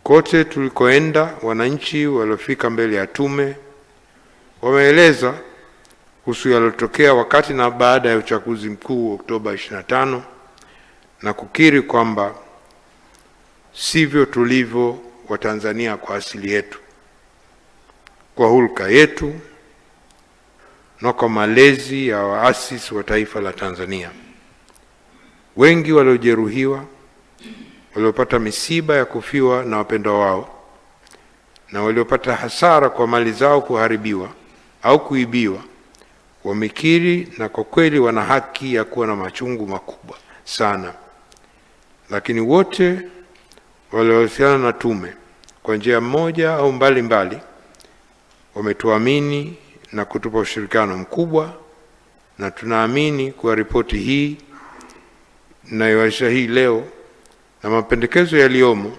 Kote tulikoenda, wananchi waliofika mbele ya tume wameeleza kuhusu yaliyotokea wakati na baada ya uchaguzi mkuu Oktoba 25 na kukiri kwamba sivyo tulivyo Watanzania kwa asili yetu, kwa hulka yetu na kwa malezi ya waasisi wa taifa la Tanzania. Wengi waliojeruhiwa, waliopata misiba ya kufiwa na wapendwa wao, na waliopata hasara kwa mali zao kuharibiwa au kuibiwa, wamekiri na kwa kweli wana haki ya kuwa na machungu makubwa sana. Lakini wote waliohusiana na tume kwa njia moja au mbalimbali wametuamini na kutupa ushirikiano mkubwa, na tunaamini kuwa ripoti hii ninayowakilisha hii leo na mapendekezo yaliyomo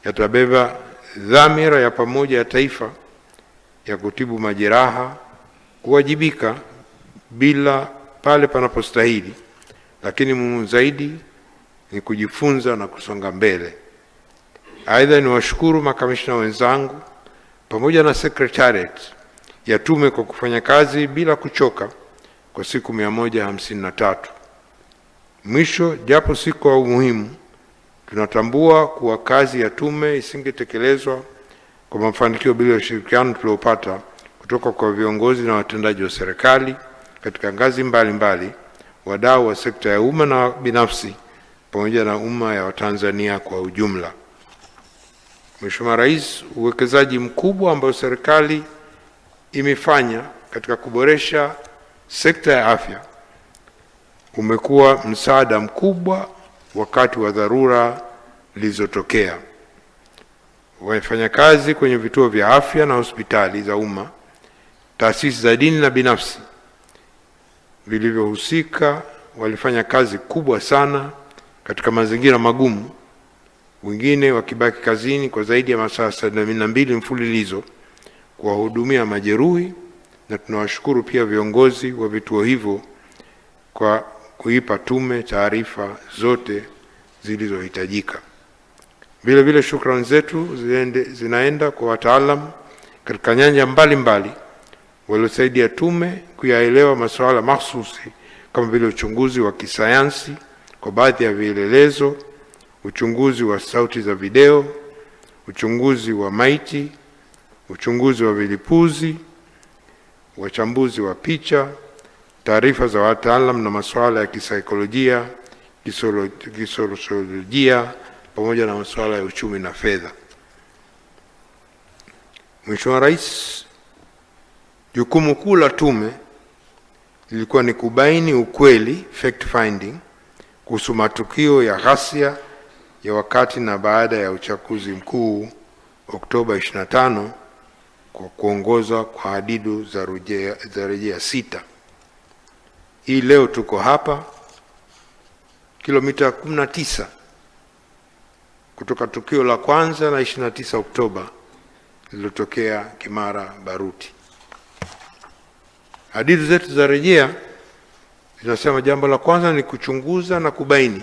yatabeba dhamira ya pamoja ya taifa ya kutibu majeraha, kuwajibika bila pale panapostahili, lakini muhimu zaidi ni kujifunza na kusonga mbele. Aidha, niwashukuru makamishna wenzangu pamoja na secretariat ya tume kwa kufanya kazi bila kuchoka kwa siku 153. Mwisho, japo si kwa umuhimu, tunatambua kuwa kazi ya tume isingetekelezwa kwa mafanikio bila ushirikiano tuliopata kutoka kwa viongozi na watendaji wa serikali katika ngazi mbalimbali, wadau wa sekta ya umma na binafsi, pamoja na umma ya Watanzania kwa ujumla. Mheshimiwa Rais, uwekezaji mkubwa ambao serikali imefanya katika kuboresha sekta ya afya umekuwa msaada mkubwa wakati wa dharura zilizotokea. Wafanyakazi kwenye vituo vya afya na hospitali za umma, taasisi za dini na binafsi vilivyohusika walifanya kazi kubwa sana katika mazingira magumu, wengine wakibaki kazini kwa zaidi ya masaa 72 mfululizo kuwahudumia majeruhi, na tunawashukuru pia viongozi wa vituo hivyo kwa kuipa tume taarifa zote zilizohitajika. Vile vile shukrani zetu zinaenda kwa wataalamu katika nyanja mbalimbali waliosaidia tume kuyaelewa masuala mahsusi kama vile uchunguzi wa kisayansi kwa baadhi ya vielelezo, uchunguzi wa sauti za video, uchunguzi wa maiti, uchunguzi wa vilipuzi, wachambuzi wa picha, taarifa za wataalamu na masuala ya kisaikolojia, kisosiolojia, pamoja na masuala ya uchumi na fedha. Mheshimiwa Rais, jukumu kuu la tume lilikuwa ni kubaini ukweli, fact finding, kuhusu matukio ya ghasia ya wakati na baada ya uchaguzi mkuu Oktoba 25 kwa kuongoza kwa hadidu za rejea 6. Hii leo tuko hapa kilomita 19 kutoka tukio la kwanza la 29 Oktoba lililotokea Kimara Baruti. Hadidu zetu za rejea zinasema jambo la kwanza ni kuchunguza na kubaini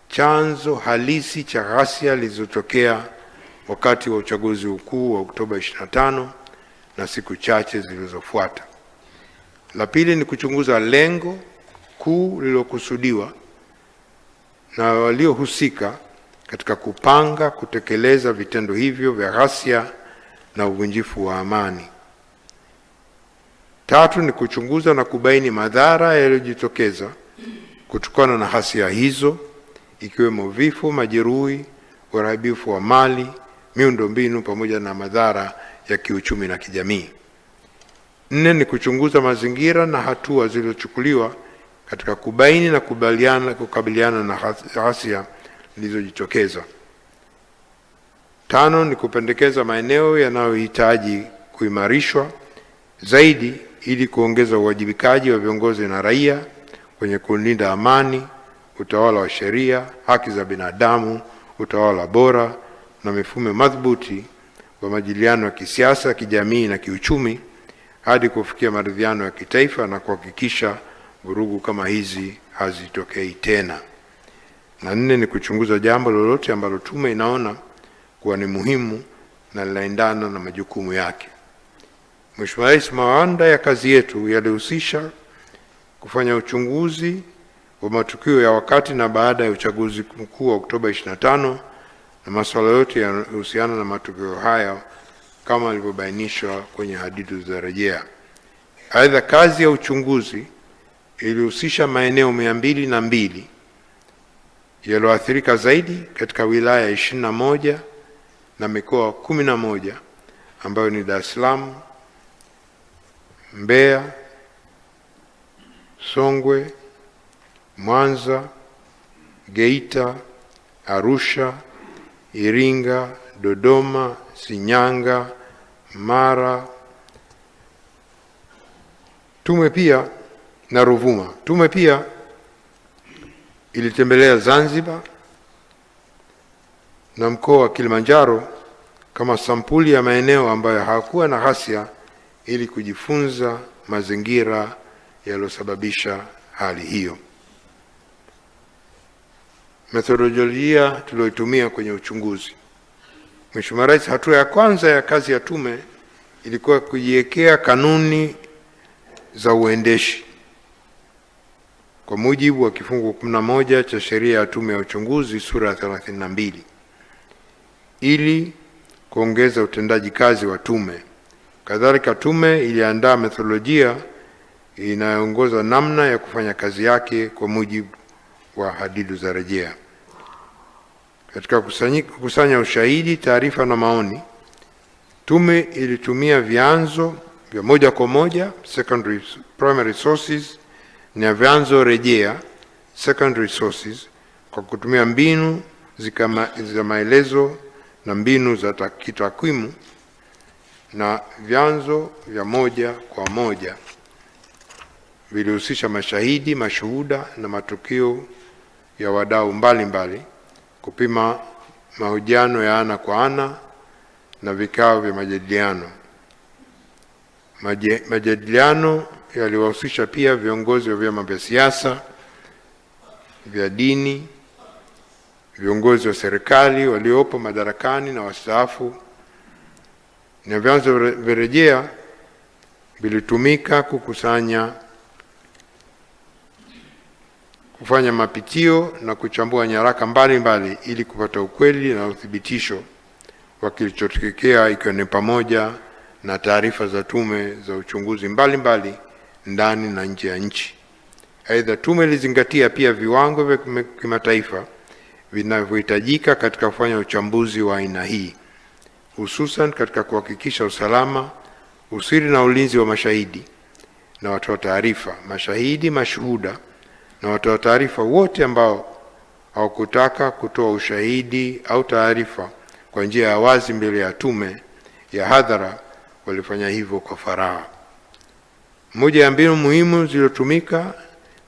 chanzo halisi cha ghasia zilizotokea wakati wa uchaguzi mkuu wa Oktoba 25 na siku chache zilizofuata. La pili ni kuchunguza lengo kuu lililokusudiwa na waliohusika katika kupanga kutekeleza vitendo hivyo vya ghasia na uvunjifu wa amani. Tatu ni kuchunguza na kubaini madhara yaliyojitokeza kutokana na ghasia hizo, ikiwemo vifo, majeruhi, uharibifu wa mali, miundombinu pamoja na madhara ya kiuchumi na kijamii. 4 ni kuchunguza mazingira na hatua zilizochukuliwa katika kubaini na kukabiliana na ghasia zilizojitokeza. 5 ni kupendekeza maeneo yanayohitaji kuimarishwa zaidi ili kuongeza uwajibikaji wa viongozi na raia kwenye kulinda amani, utawala wa sheria, haki za binadamu, utawala bora na mifumo madhubuti wa majadiliano ya kisiasa, kijamii na kiuchumi hadi kufikia maridhiano ya kitaifa na kuhakikisha vurugu kama hizi hazitokei tena. Na 4 ni kuchunguza jambo lolote ambalo tume inaona kuwa ni muhimu na linaendana na majukumu yake. Mheshimiwa Rais, mawanda ya kazi yetu yalihusisha kufanya uchunguzi wa matukio ya wakati na baada ya uchaguzi mkuu wa Oktoba 25 na masuala yote yanayohusiana na matukio haya kama ilivyobainishwa kwenye hadidu za rejea. Aidha, kazi ya uchunguzi ilihusisha maeneo 202 yaliyoathirika zaidi katika wilaya 21 na mikoa 11 ambayo ni Dar es Salaam, Mbeya, Songwe, Mwanza, Geita, Arusha, Iringa, Dodoma, Shinyanga, Mara, tume pia na Ruvuma. Tume pia ilitembelea Zanzibar na mkoa wa Kilimanjaro kama sampuli ya maeneo ambayo hakuwa na ghasia ili kujifunza mazingira yaliyosababisha hali hiyo. Methodolojia tuliyoitumia kwenye uchunguzi. Mheshimiwa Rais, hatua ya kwanza ya kazi ya tume ilikuwa kujiwekea kanuni za uendeshi kwa mujibu wa kifungu 11 cha sheria ya tume ya uchunguzi sura ya 32 ili kuongeza utendaji kazi wa tume. Kadhalika, tume iliandaa methodolojia inayoongoza namna ya kufanya kazi yake kwa mujibu wa hadidu za rejea. Katika kukusanya ushahidi, taarifa na maoni, tume ilitumia vyanzo vya moja kwa moja, primary sources, na vyanzo rejea, secondary sources, kwa kutumia mbinu za maelezo na mbinu za kitakwimu, na vyanzo vya moja kwa moja vilihusisha mashahidi, mashuhuda na matukio ya wadau mbalimbali, kupima mahojiano ya ana kwa ana na vikao vya majadiliano. Majadiliano yaliwahusisha pia viongozi wa vyama vya siasa, vya dini, viongozi wa serikali waliopo madarakani na wastaafu, na vyanzo vya rejea vilitumika kufanya mapitio na kuchambua nyaraka mbalimbali ili kupata ukweli na uthibitisho wa kilichotokea, ikiwa ni pamoja na taarifa za tume za uchunguzi mbalimbali ndani na nje ya nchi. Aidha, tume ilizingatia pia viwango vya kimataifa vinavyohitajika katika kufanya uchambuzi wa aina hii, hususan katika kuhakikisha usalama, usiri na ulinzi wa mashahidi na watoa taarifa, mashahidi, mashuhuda na watoa taarifa wote ambao hawakutaka kutoa ushahidi au taarifa kwa njia ya wazi mbele ya tume ya hadhara walifanya hivyo kwa faragha. Moja ya mbinu muhimu zilizotumika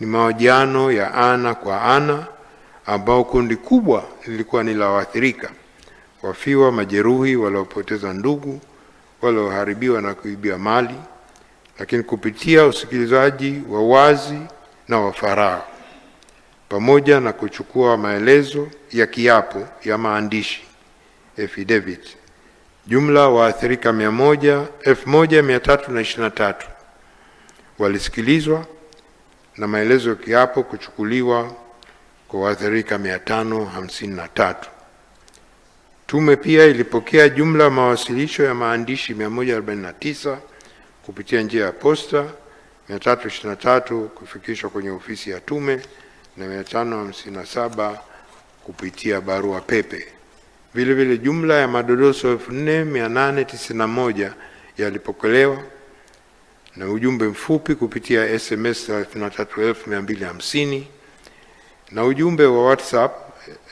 ni mahojiano ya ana kwa ana, ambao kundi kubwa lilikuwa ni la waathirika, wafiwa, majeruhi, waliopoteza ndugu, walioharibiwa na kuibiwa mali, lakini kupitia usikilizaji wa wazi na wa faragha pamoja na kuchukua maelezo ya kiapo ya maandishi affidavit. Jumla waathirika 1323 walisikilizwa na maelezo ya kiapo kuchukuliwa kwa waathirika 553. Tume pia ilipokea jumla mawasilisho ya maandishi 149 kupitia njia ya posta, 323 kufikishwa kwenye ofisi ya tume na 557 kupitia barua pepe. Vile vile jumla ya madodoso 4891 yalipokelewa na ujumbe mfupi kupitia SMS 33250 na ujumbe wa WhatsApp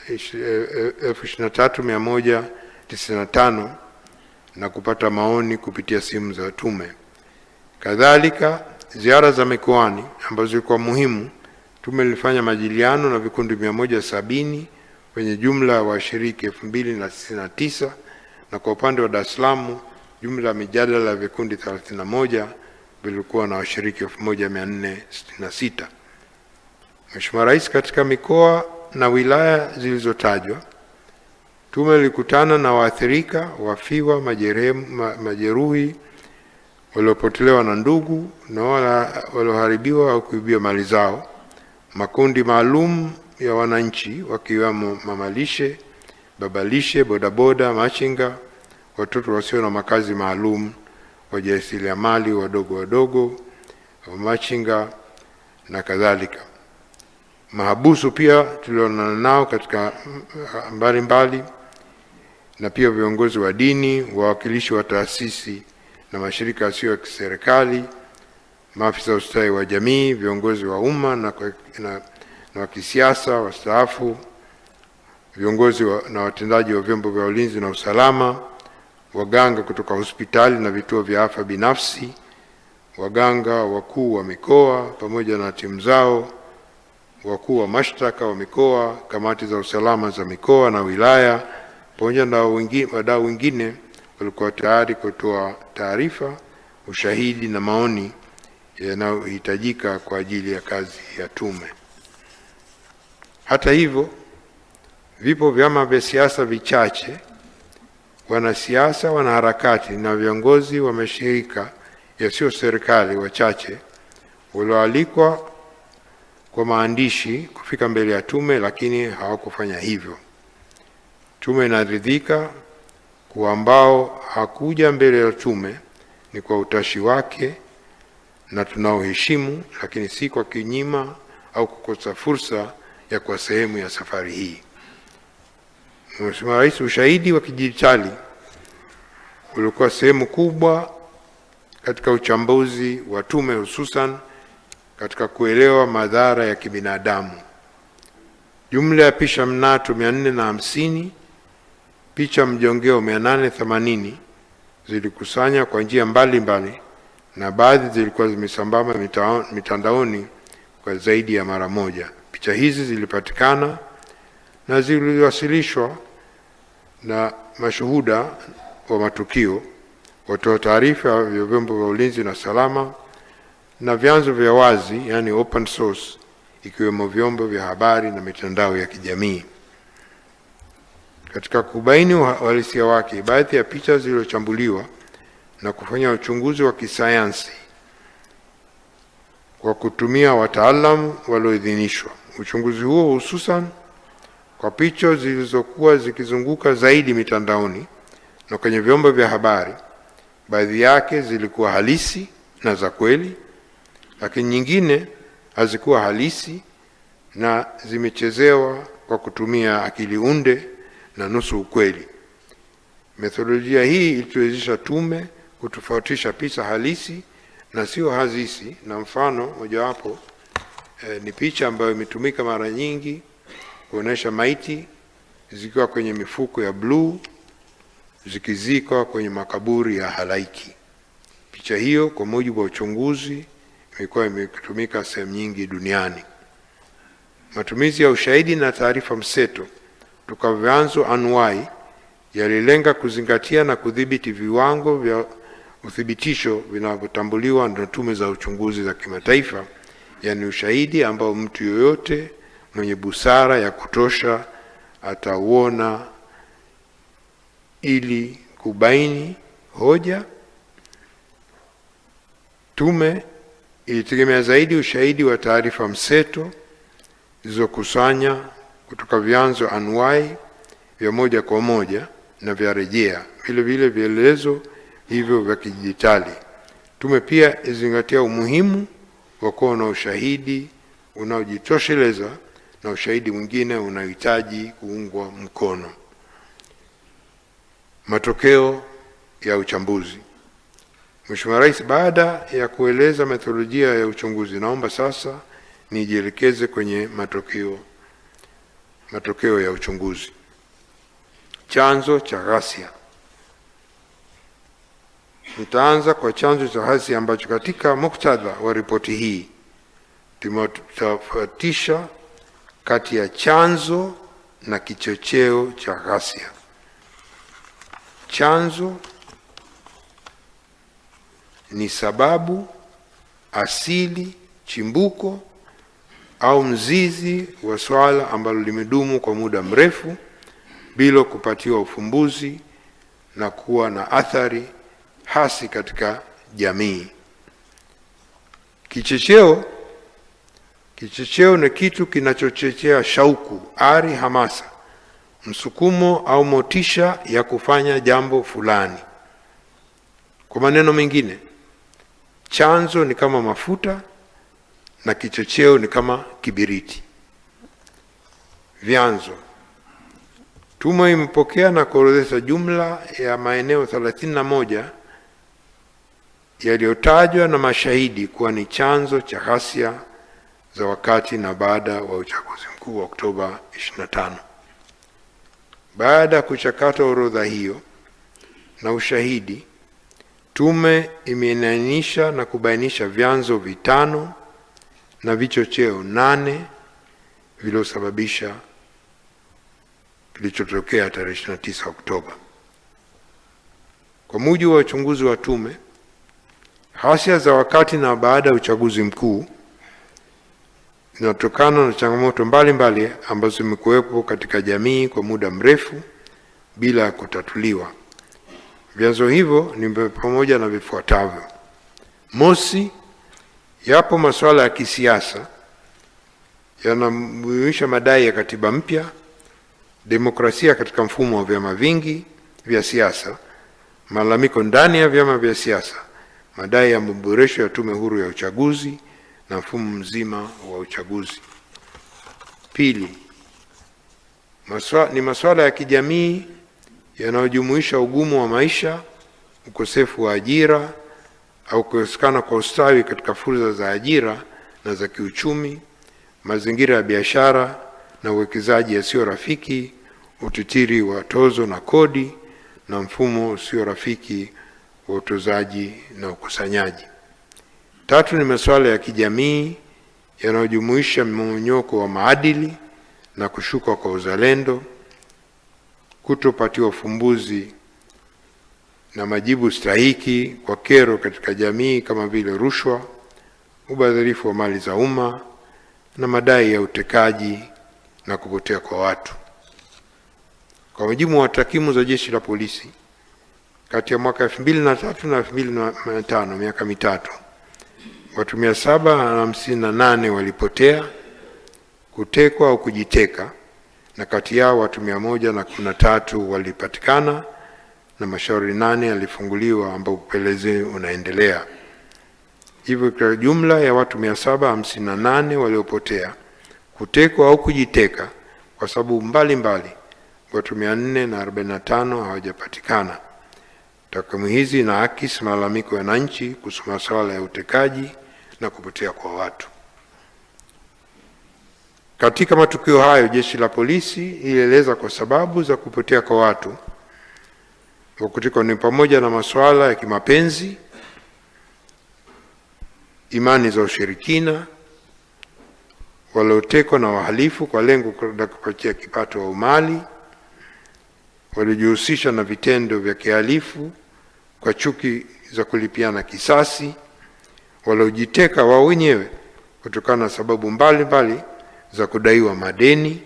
23195 na kupata maoni kupitia simu za tume. Kadhalika, ziara za mikoani ambazo zilikuwa muhimu, tume ilifanya majadiliano na vikundi 170 kwenye jumla ya washiriki 2099, na kwa upande wa Dar es Salaam jumla ya mijadala ya vikundi 31 vilikuwa na washiriki 1466. Mheshimiwa Rais, katika mikoa na wilaya zilizotajwa, Tume ilikutana na waathirika, wafiwa, majeruhi, waliopotelewa na ndugu na walioharibiwa au kuibiwa mali zao, makundi maalum ya wananchi wakiwemo mamalishe, babalishe, bodaboda, machinga, watoto wasio na makazi maalum, wajasiriamali wadogo, machinga na kadhalika. Mahabusu pia tulionana nao katika mbalimbali, na pia viongozi wa dini, wawakilishi wa taasisi na mashirika yasiyo ya kiserikali, maafisa ustawi wa jamii, viongozi wa umma na wa kisiasa wastaafu, viongozi na watendaji wa vyombo vya ulinzi na usalama, waganga kutoka hospitali na vituo vya afya binafsi, waganga wakuu wa mikoa pamoja na timu zao, wakuu wa mashtaka wa mikoa, kamati za usalama za mikoa na wilaya, pamoja na wadau wengine walikuwa tayari kutoa taarifa, ushahidi na maoni yanayohitajika kwa ajili ya kazi ya tume. Hata hivyo, vipo vyama vya siasa vichache, wanasiasa, wanaharakati na viongozi wa mashirika yasiyo serikali wachache walioalikwa kwa maandishi kufika mbele ya tume, lakini hawakufanya hivyo. Tume inaridhika kwa ambao hakuja mbele ya tume ni kwa utashi wake na tunaoheshimu, lakini si kwa kinyima au kukosa fursa ya kuwa sehemu ya safari hii. Mheshimiwa Rais, ushahidi wa kidijitali ulikuwa sehemu kubwa katika uchambuzi wa tume, hususan katika kuelewa madhara ya kibinadamu. Jumla ya picha mnato 450, picha mjongeo 880 zilikusanya kwa njia mbalimbali, na baadhi zilikuwa zimesambamba mitandaoni kwa zaidi ya mara moja. Picha hizi zilipatikana na ziliwasilishwa na mashuhuda wa matukio, watoa taarifa vya vyombo vya ulinzi na salama, na vyanzo vya wazi, yani open source, ikiwemo vyombo vya habari na mitandao ya kijamii. Katika kubaini uhalisia wake, baadhi ya picha zilizochambuliwa na kufanya uchunguzi wa kisayansi kwa kutumia wataalamu walioidhinishwa. Uchunguzi huo hususan kwa picha zilizokuwa zikizunguka zaidi mitandaoni na kwenye vyombo vya habari, baadhi yake zilikuwa halisi na za kweli, lakini nyingine hazikuwa halisi na zimechezewa kwa kutumia akili unde na nusu ukweli. Methodolojia hii ilituwezesha tume kutofautisha picha halisi na sio halisi, na mfano mojawapo ni picha ambayo imetumika mara nyingi kuonesha maiti zikiwa kwenye mifuko ya bluu zikizikwa kwenye makaburi ya halaiki. Picha hiyo kwa mujibu wa uchunguzi imekuwa imetumika sehemu nyingi duniani. Matumizi ya ushahidi na taarifa mseto kutoka vyanzo anuwai yalilenga kuzingatia na kudhibiti viwango vya uthibitisho vinavyotambuliwa na tume za uchunguzi za kimataifa, yani ushahidi ambao mtu yoyote mwenye busara ya kutosha atauona ili kubaini hoja. Tume ilitegemea zaidi ushahidi wa taarifa mseto zilizokusanya kutoka vyanzo anuwai vya moja kwa moja na vya rejea, vile vile vielelezo hivyo vya kidijitali. Tume pia izingatia umuhimu wa kuwa na ushahidi unaojitosheleza na ushahidi mwingine unahitaji kuungwa mkono. Matokeo ya uchambuzi. Mheshimiwa Rais, baada ya kueleza metodolojia ya uchunguzi, naomba sasa nijielekeze kwenye matokeo ya uchunguzi. Chanzo cha ghasia. Nitaanza kwa chanzo cha ghasia ambacho katika muktadha wa ripoti hii tumetofautisha kati ya chanzo na kichocheo cha ghasia. Chanzo ni sababu, asili, chimbuko au mzizi wa swala ambalo limedumu kwa muda mrefu bila kupatiwa ufumbuzi na kuwa na athari hasi katika jamii. Kichocheo ni kitu kinachochochea shauku, ari, hamasa, msukumo au motisha ya kufanya jambo fulani. Kwa maneno mengine, chanzo ni kama mafuta na kichocheo ni kama kibiriti. Vyanzo. Tume imepokea na kuorodhesha jumla ya maeneo 31 yaliyotajwa na mashahidi kuwa ni chanzo cha ghasia za wakati na baada wa uchaguzi mkuu wa Oktoba 25. Baada ya kuchakata orodha hiyo na ushahidi, tume imeainisha na kubainisha vyanzo 5 na vichocheo 8 vilivyosababisha kilichotokea tarehe 29 Oktoba. Kwa mujibu wa uchunguzi wa tume, ghasia za wakati na baada ya uchaguzi mkuu zinatokana na changamoto mbalimbali ambazo zimekuwepo katika jamii kwa muda mrefu bila kutatuliwa. Vyanzo hivyo ni pamoja na vifuatavyo. Mosi, yapo masuala ya kisiasa yanamjulisha madai ya katiba mpya, demokrasia katika mfumo wa vyama vingi vya siasa, malalamiko ndani ya vyama vya siasa, madai ya maboresho ya tume huru ya uchaguzi na mfumo mzima wa uchaguzi. Pili, ni masuala ya kijamii yanayojumuisha ugumu wa maisha, ukosefu wa ajira au kukosekana kwa ustawi katika fursa za ajira na za kiuchumi, mazingira ya biashara na uwekezaji yasiyo rafiki, utitiri wa tozo na kodi na mfumo usio rafiki wa utozaji na ukusanyaji. Tatu, ni masuala ya kijamii yanayojumuisha mmomonyoko wa maadili na kushuka kwa uzalendo, kutopatiwa ufumbuzi na majibu stahiki kwa kero katika jamii kama vile rushwa, ubadhirifu wa mali za umma na madai ya utekaji na kupotea kwa watu. Kwa mujibu wa takwimu za Jeshi la Polisi, kati ya mwaka 2003 na 2005, miaka mitatu, watu 758 walipotea, kutekwa au kujiteka, na kati yao watu 113 walipatikana na mashauri 8 yalifunguliwa ambapo upelelezi unaendelea. Hivyo kwa jumla ya watu 758 waliopotea, kutekwa au kujiteka kwa sababu mbalimbali, watu 445 hawajapatikana. Takwimu hizi na akisi malalamiko ya wananchi kuhusu masuala ya utekaji na kupotea kwa watu. Katika matukio hayo, Jeshi la Polisi ilieleza kwa sababu za kupotea kwa watu kutekwa ni pamoja na masuala ya kimapenzi, imani za ushirikina, waliotekwa na wahalifu kwa lengo la kupatia kipato au mali, walijihusisha na vitendo vya kihalifu kwa chuki za kulipiana kisasi, waliojiteka wao wenyewe kutokana na sababu mbalimbali za kudaiwa madeni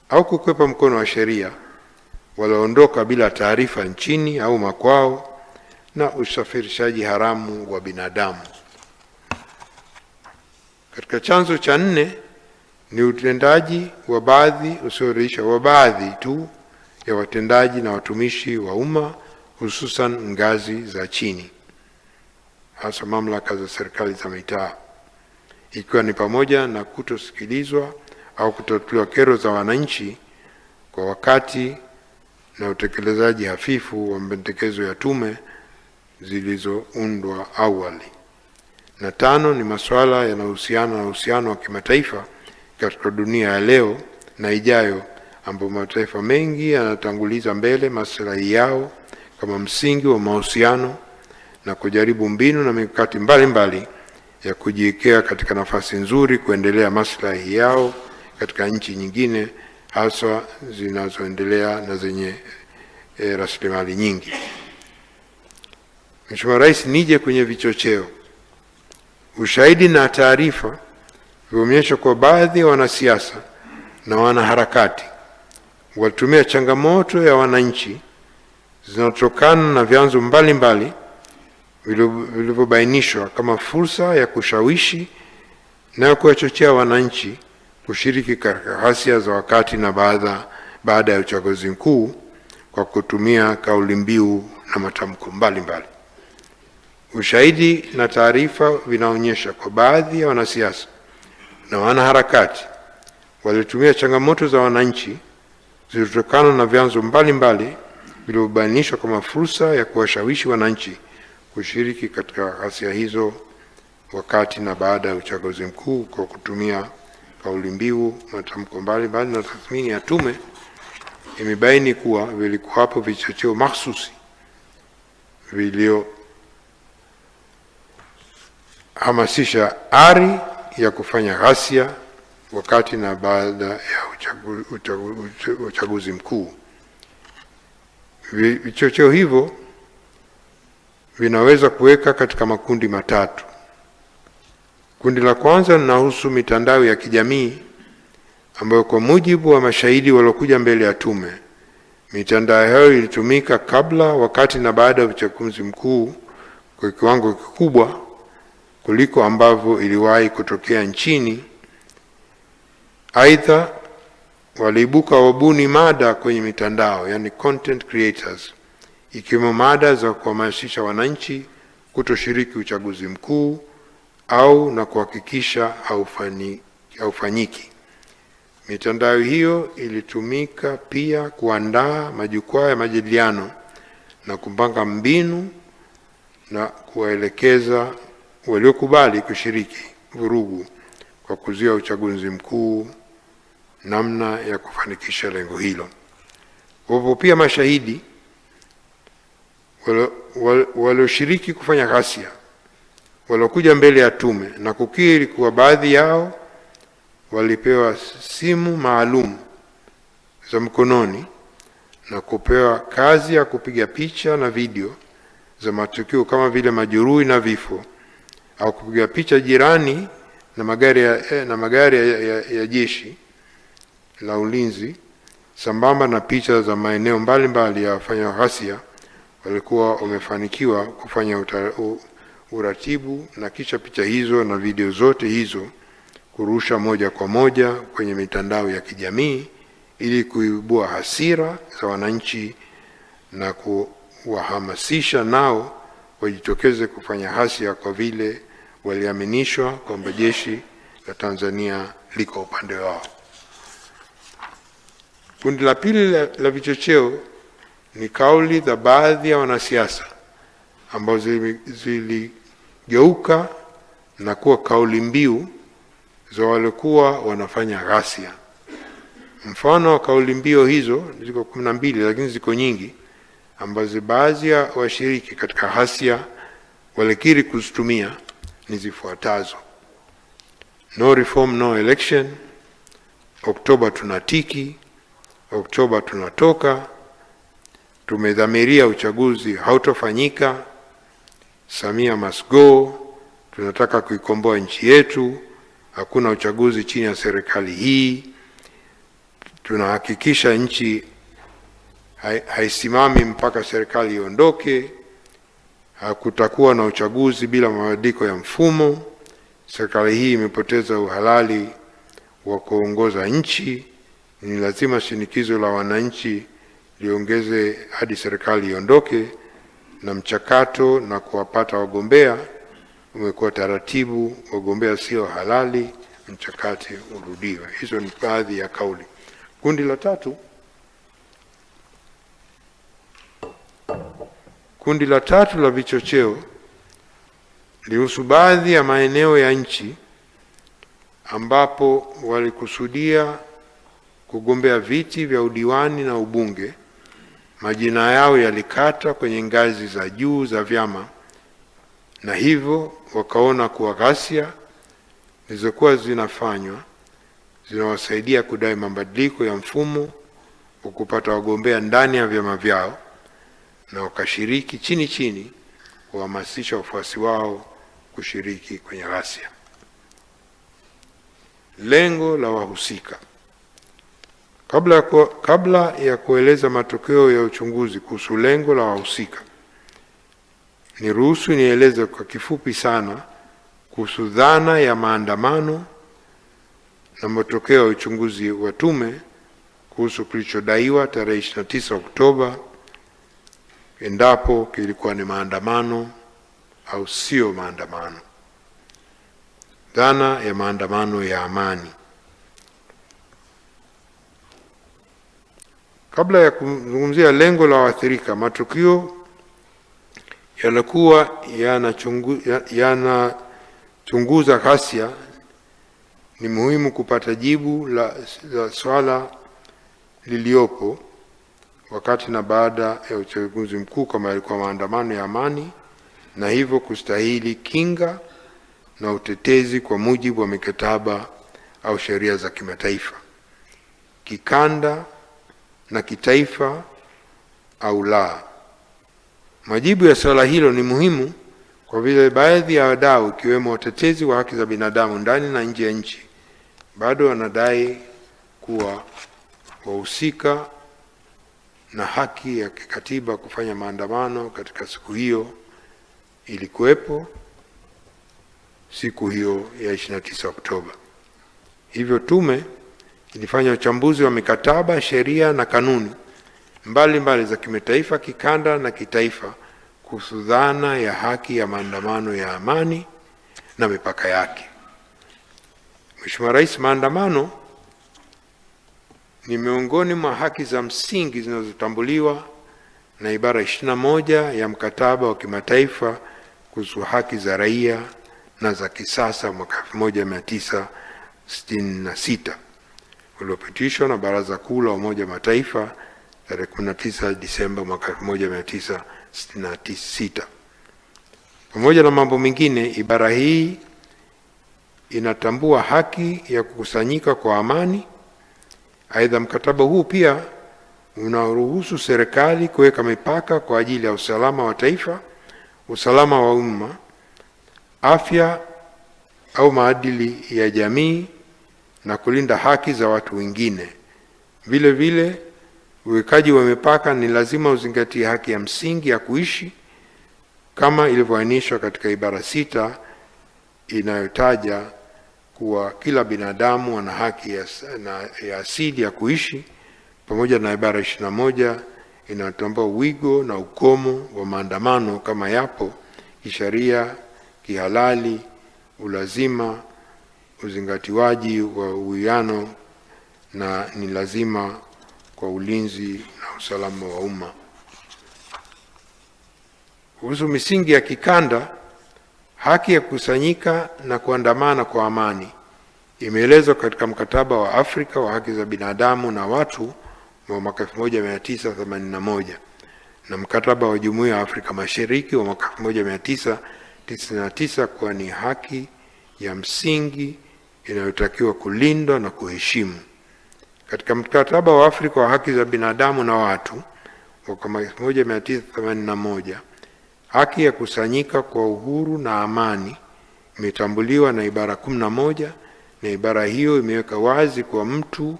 au kukwepa mkono wa sheria, walioondoka bila taarifa nchini au makwao, na usafirishaji haramu wa binadamu. Katika chanzo cha 4 ni utendaji wa baadhi usioridhisha wa baadhi tu ya watendaji na watumishi wa umma, hususan ngazi za chini, hasa mamlaka za serikali za mitaa, ikiwa ni pamoja na kutosikilizwa au kutatuliwa kero za wananchi kwa wakati na utekelezaji hafifu wa mapendekezo ya tume zilizoundwa awali. Na 5 ni masuala yanayohusiana na uhusiano wa kimataifa katika dunia ya leo na ijayo, ambapo mataifa mengi yanatanguliza mbele maslahi yao kama msingi wa mahusiano na kujaribu mbinu na mikakati mbalimbali ya kujiwekea katika nafasi nzuri kuendelea maslahi yao katika nchi nyingine, hasa zinazoendelea na zenye rasilimali nyingi. Mheshimiwa Rais, nije kwenye vichocheo. Ushahidi na taarifa vimeonyesha kwa baadhi ya wanasiasa na wanaharakati walitumia changamoto ya wananchi zinazotokana na vyanzo mbalimbali vilivyobainishwa kama fursa ya kushawishi na kuwachochea wananchi kushiriki katika ghasia za wakati na baada ya uchaguzi mkuu kwa kutumia kauli mbiu na matamko mbalimbali. Ushahidi na taarifa vinaonyesha kwa baadhi ya wanasiasa na wanaharakati walitumia changamoto za wananchi zilizotokana na vyanzo mbalimbali vilivyobainishwa kama fursa ya kuwashawishi wananchi kushiriki katika ghasia hizo wakati na baada ya uchaguzi mkuu kwa kutumia kauli mbiu, matamko mbalimbali. Na tathmini ya tume imebaini kuwa vilikuwapo vichocheo mahsusi viliohamasisha ari ya kufanya ghasia wakati na baada ya uchaguzi mkuu. Vichocheo hivyo vinaweza kuweka katika makundi matatu. Kundi la kwanza linahusu mitandao ya kijamii ambayo kwa mujibu wa mashahidi waliokuja mbele ya tume, mitandao hiyo ilitumika kabla, wakati na baada ya uchaguzi mkuu kwa kiwango kikubwa kuliko ambavyo iliwahi kutokea nchini. Aidha, waliibuka wabuni mada kwenye mitandao, yani content creators, ikiwemo mada za kuhamasisha wananchi kutoshiriki uchaguzi mkuu au na kuhakikisha haufanyiki. Mitandao hiyo ilitumika pia kuandaa majukwaa ya majadiliano na kupanga mbinu na kuwaelekeza waliokubali kushiriki vurugu kwa kuzuia uchaguzi mkuu namna ya kufanikisha lengo hilo. Wapo pia mashahidi walioshiriki kufanya ghasia waliokuja mbele ya tume na kukiri kuwa baadhi yao walipewa simu maalum za mkononi na kupewa kazi ya kupiga picha na video za matukio kama vile majeruhi na vifo, au kupiga picha jirani na magari ya jeshi la ulinzi, sambamba na picha za maeneo mbalimbali ya wafanya ghasia walikuwa wamefanikiwa kufanya uratibu, na kisha picha hizo na video zote hizo kurusha moja kwa moja kwenye mitandao ya kijamii ili kuibua hasira za wananchi na kuwahamasisha nao wajitokeze kufanya ghasia kwa vile waliaminishwa kwamba jeshi la Tanzania liko upande wao. Kundi la pili la vichocheo ni kauli za baadhi ya wanasiasa ambazo ziligeuka na kuwa kauli mbiu za walikuwa wanafanya ghasia. Mfano wa kauli mbiu hizo ziko 12, lakini ziko nyingi ambazo baadhi ya washiriki katika ghasia walikiri kuzitumia ni zifuatazo: no reform no election, Oktoba tunatiki, Oktoba tunatoka, tumedhamiria uchaguzi hautofanyika, Samia must go, tunataka kuikomboa nchi yetu, hakuna uchaguzi chini ya serikali hii, tunahakikisha nchi haisimami mpaka serikali iondoke, hakutakuwa na uchaguzi bila mabadiliko ya mfumo, serikali hii imepoteza uhalali wa kuongoza nchi, ni lazima shinikizo la wananchi liongeze hadi serikali iondoke, na mchakato na kuwapata wagombea umekuwa taratibu, wagombea sio halali, mchakato urudiwe. Hizo ni baadhi ya kauli. Kundi la tatu la vichocheo lihusu baadhi ya maeneo ya nchi ambapo walikusudia kugombea viti vya udiwani na ubunge, majina yao yalikata kwenye ngazi za juu za vyama, na hivyo wakaona kuwa ghasia zilizokuwa zinafanywa zinawasaidia kudai mabadiliko ya mfumo wa kupata wagombea ndani ya vyama vyao, na wakashiriki chini chini kuhamasisha wafuasi wao kushiriki kwenye ghasia. Lengo la wahusika. Kabla ya kueleza matokeo ya uchunguzi kuhusu lengo la wahusika, niruhusu nieleze kwa kifupi sana kuhusu dhana ya maandamano na matokeo ya uchunguzi wa tume kuhusu kilichodaiwa tarehe 29 Oktoba, endapo kilikuwa ni maandamano au sio maandamano. Dhana ya maandamano ya amani. Kabla ya kuzungumzia lengo la waathirika, matukio yanakuwa yanachunguza ghasia, ni muhimu kupata jibu la swala liliopo wakati na baada ya uchaguzi mkuu kama yalikuwa maandamano ya amani, na hivyo kustahili kinga na utetezi kwa mujibu wa mikataba au sheria za kimataifa, kikanda na kitaifa au la. Majibu ya swala hilo ni muhimu kwa vile baadhi ya wadau ikiwemo watetezi wa haki za binadamu ndani na nje ya nchi bado wanadai kuwa wahusika na haki ya kikatiba kufanya maandamano katika siku hiyo ilikuwepo siku hiyo ya 29 Oktoba. Hivyo tume ilifanya uchambuzi wa mikataba, sheria na kanuni mbalimbali za kimataifa, kikanda na kitaifa kuhusu dhana ya haki ya maandamano ya amani na mipaka yake. Mheshimiwa Rais, maandamano ni miongoni mwa haki za msingi zinazotambuliwa na ibara 21 ya mkataba wa kimataifa kuhusu haki za raia na za kisasa mwaka 1966 uliopitishwa na Baraza Kuu la Umoja wa Mataifa tarehe 19 Disemba mwaka 1966. Pamoja na mambo mengine, ibara hii inatambua haki ya kukusanyika kwa amani. Aidha, mkataba huu pia unaruhusu serikali kuweka mipaka kwa ajili ya usalama wa taifa, usalama wa umma, afya au maadili ya jamii na kulinda haki za watu wengine. Vile vile, uwekaji wa mipaka ni lazima uzingatie haki ya msingi ya kuishi kama ilivyoainishwa katika ibara 6 inayotaja kuwa kila binadamu ana haki ya asili ya kuishi, pamoja na ibara 21 inayotambua wigo na ukomo wa maandamano kama yapo kisheria, kihalali, ulazima, uzingatiwaji wa uwiano na ni lazima kwa ulinzi na usalama wa umma. Kuhusu misingi ya kikanda, haki ya kukusanyika na kuandamana kwa amani imeelezwa katika mkataba wa Afrika wa haki za binadamu na watu wa mwaka 1981 na mkataba wa Jumuiya ya Afrika Mashariki wa mwaka 1999 kuwa ni haki ya msingi inayotakiwa kulindwa na kuheshimu. Katika mkataba wa Afrika wa haki za binadamu na watu mwaka 1981, haki ya kusanyika kwa uhuru na amani imetambuliwa na ibara 11, na ibara hiyo imeweka wazi kwa mtu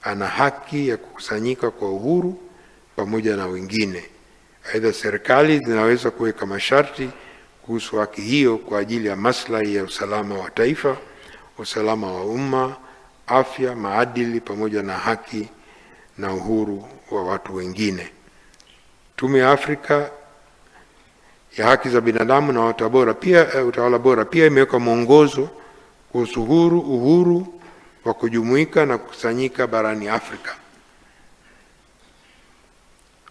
ana haki ya kukusanyika kwa uhuru pamoja na wengine. Aidha, serikali zinaweza kuweka masharti kuhusu haki hiyo kwa ajili ya maslahi ya usalama wa taifa, usalama wa umma, afya, maadili pamoja na haki na uhuru wa watu wengine. Tume ya Afrika ya haki za binadamu na utawala bora pia imeweka mwongozo kuhusu uhuru wa kujumuika na kukusanyika barani Afrika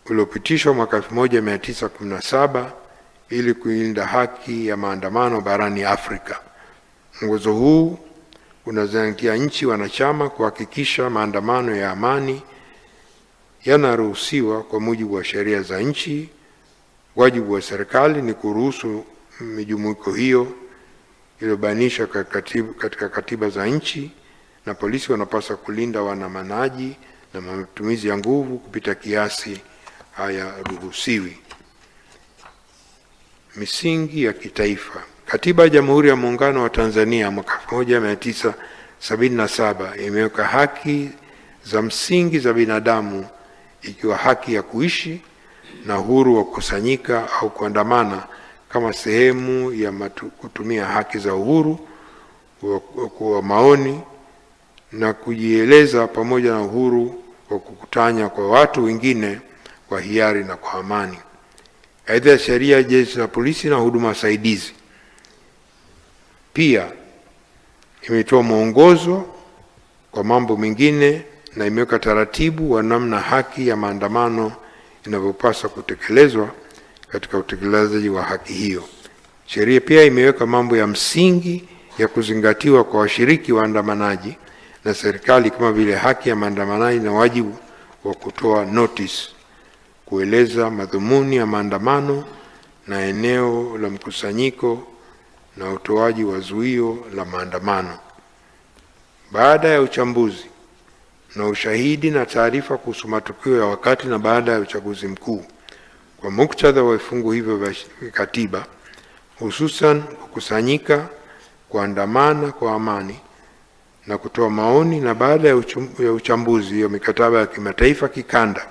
uliopitishwa mwaka 1917 ili kulinda haki ya maandamano barani Afrika. Mwongozo huu unazingatia nchi wanachama kuhakikisha maandamano ya amani yanaruhusiwa kwa mujibu wa sheria za nchi. Wajibu wa serikali ni kuruhusu mijumuiko hiyo iliyobainishwa katika katiba za nchi, na polisi wanapaswa kulinda waandamanaji na matumizi ya nguvu kupita kiasi hayaruhusiwi. Misingi ya kitaifa. Katiba ya Jamhuri ya Muungano wa Tanzania mwaka 1977 imeweka haki za msingi za binadamu, ikiwa haki ya kuishi na uhuru wa kukusanyika au kuandamana kama sehemu ya kutumia haki za uhuru wa maoni na kujieleza, pamoja na uhuru wa kukutana kwa watu wengine kwa hiari na kwa amani. Aidha, sheria ya Jeshi la Polisi na huduma saidizi pia imetoa mwongozo kwa mambo mengine na imeweka taratibu wa namna haki ya maandamano inavyopaswa kutekelezwa katika utekelezaji wa haki hiyo. Sheria pia imeweka mambo ya msingi ya kuzingatiwa kwa washiriki waandamanaji na serikali, kama vile haki ya maandamanaji na wajibu wa kutoa notice, kueleza madhumuni ya maandamano na eneo la mkusanyiko na utoaji wa zuio la maandamano. Baada ya uchambuzi na ushahidi na taarifa kuhusu matukio ya wakati na baada ya uchaguzi mkuu, kwa muktadha wa vifungu hivyo vya katiba, hususan kukusanyika, kuandamana kwa amani na kutoa maoni, na baada ya uchambuzi wa mikataba ya kimataifa, kikanda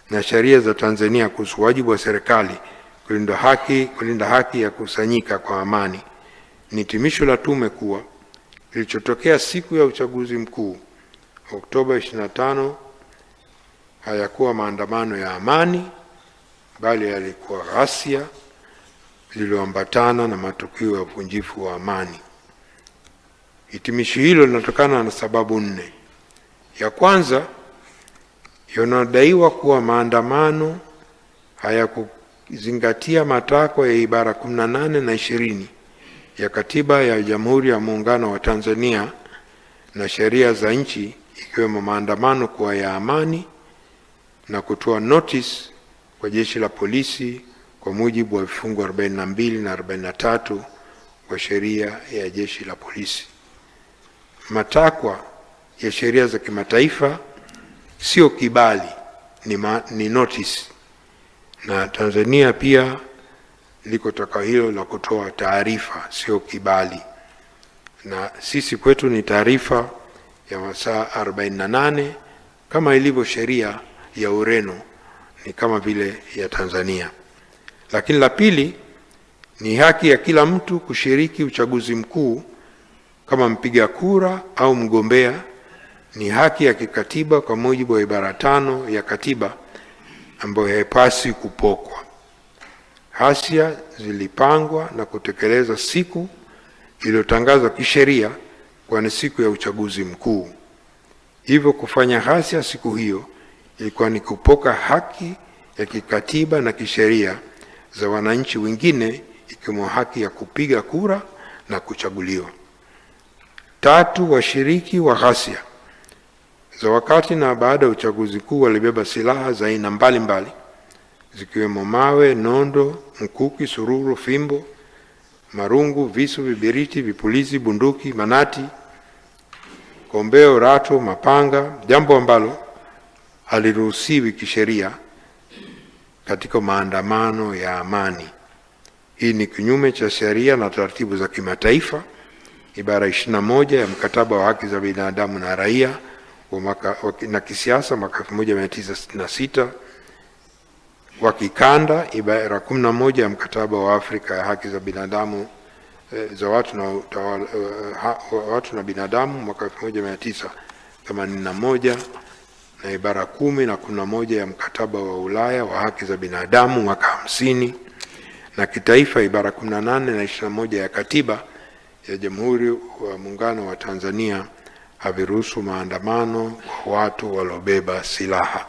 na sheria za Tanzania kuhusu wajibu wa serikali kulinda haki ya kukusanyika kwa amani, ni hitimisho la tume kuwa kilichotokea siku ya uchaguzi mkuu Oktoba 25 hayakuwa maandamano ya amani, bali yalikuwa ghasia zilizoambatana na matukio ya uvunjifu wa amani. Hitimisho hilo linatokana na sababu 4. Ya kwanza, yanadaiwa kuwa maandamano hayakuzingatia matakwa ya ibara 18 na 20 ya Katiba ya Jamhuri ya Muungano wa Tanzania na sheria za nchi, ikiwemo maandamano kuwa ya amani na kutoa notice kwa Jeshi la Polisi kwa mujibu wa vifungu 42 na 43 wa sheria ya Jeshi la Polisi. Matakwa ya sheria za kimataifa sio kibali, ni notice, na Tanzania pia liko takwa hilo la kutoa taarifa, sio kibali, na sisi kwetu ni taarifa ya masaa 48 kama ilivyo sheria ya Ureno, ni kama vile ya Tanzania. Lakini la pili ni haki ya kila mtu kushiriki uchaguzi mkuu kama mpiga kura au mgombea. Ni haki ya kikatiba kwa mujibu wa ibara 5 ya katiba ambayo haipaswi kupokwa. Ghasia zilipangwa na kutekeleza siku iliyotangazwa kisheria kwa ni siku ya uchaguzi mkuu. Hivyo kufanya ghasia siku hiyo ilikuwa ni kupoka haki ya kikatiba na kisheria za wananchi wengine, ikiwemo haki ya kupiga kura na kuchaguliwa. 3, washiriki wa ghasia za wakati na baada ya uchaguzi mkuu walibeba silaha za aina mbalimbali zikiwemo mawe, nondo, mkuki, sururu, fimbo, marungu, visu, vibiriti, vipulizi, bunduki, manati, kombeo, rato, mapanga, jambo ambalo haliruhusiwi kisheria katika maandamano ya amani. Hii ni kinyume cha sheria na taratibu za kimataifa, ibara 21 ya mkataba wa haki za binadamu na raia na kisiasa mwaka 1966, wa kikanda ibara 11 ya mkataba wa Afrika ya haki za binadamu za watu na binadamu mwaka 1981, na ibara 10 na 11 ya mkataba wa Ulaya wa haki za binadamu mwaka 50, na kitaifa ibara 18 na 21 ya katiba ya Jamhuri wa Muungano wa Tanzania haviruhusu maandamano kwa watu waliobeba silaha.